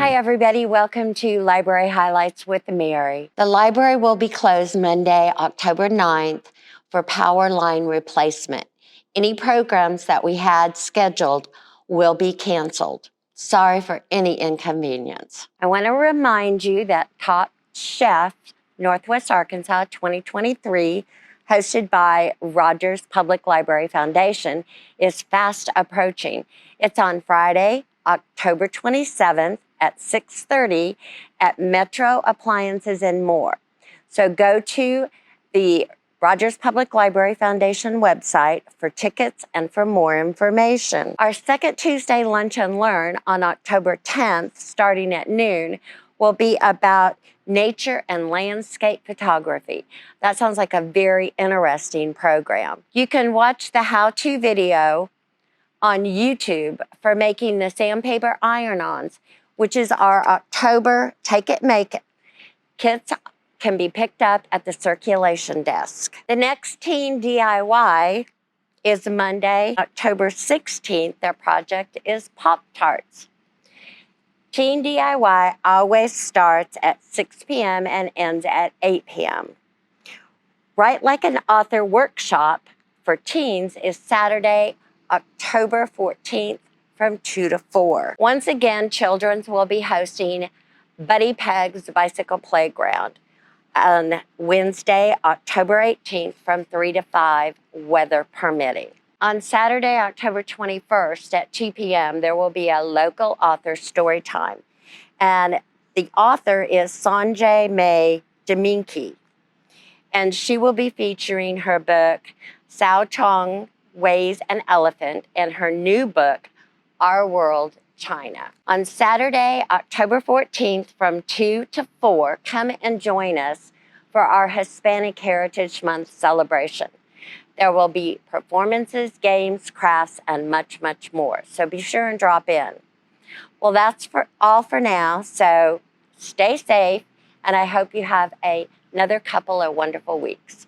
Hi everybody, welcome to Library Highlights with Mary. The library will be closed Monday, October 9th for power line replacement. Any programs that we had scheduled will be canceled. Sorry for any inconvenience. I want to remind you that Top Chef Northwest Arkansas 2023, hosted by Rogers Public Library Foundation, is fast approaching. It's on Friday, October 27th at 6:30 at Metro Appliances and More. So go to the Rogers Public Library Foundation website for tickets and for more information. Our second Tuesday Lunch and Learn on October 10th, starting at noon, will be about nature and landscape photography. That sounds like a very interesting program. You can watch the how-to video on YouTube for making the Sandpaper Iron-ons, which is our October Take It, Make It. Kits can be picked up at the circulation desk. The next teen DIY is Monday, October 16th. Their project is Pop-Tarts. Teen DIY always starts at 6 p.m. and ends at 8 p.m. Write Like an Author workshop for teens is Saturday, October 14th from 2 to 4. Once again, Children's will be hosting Buddy Peg's Bicycle Playground on Wednesday, October 18th from 3 to 5, weather permitting. On Saturday, October 21st at 2 p.m., there will be a local author story time. And the author is Sanjay May Deminki. And she will be featuring her book, Sao Chong Weighs an Elephant, and her new book, Our World, China. On Saturday, October 14th from 2 to 4, come and join us for our Hispanic Heritage Month celebration. There will be performances, games, crafts, and much, much more. So be sure and drop in. Well, that's all for now. So stay safe, and I hope you have another couple of wonderful weeks.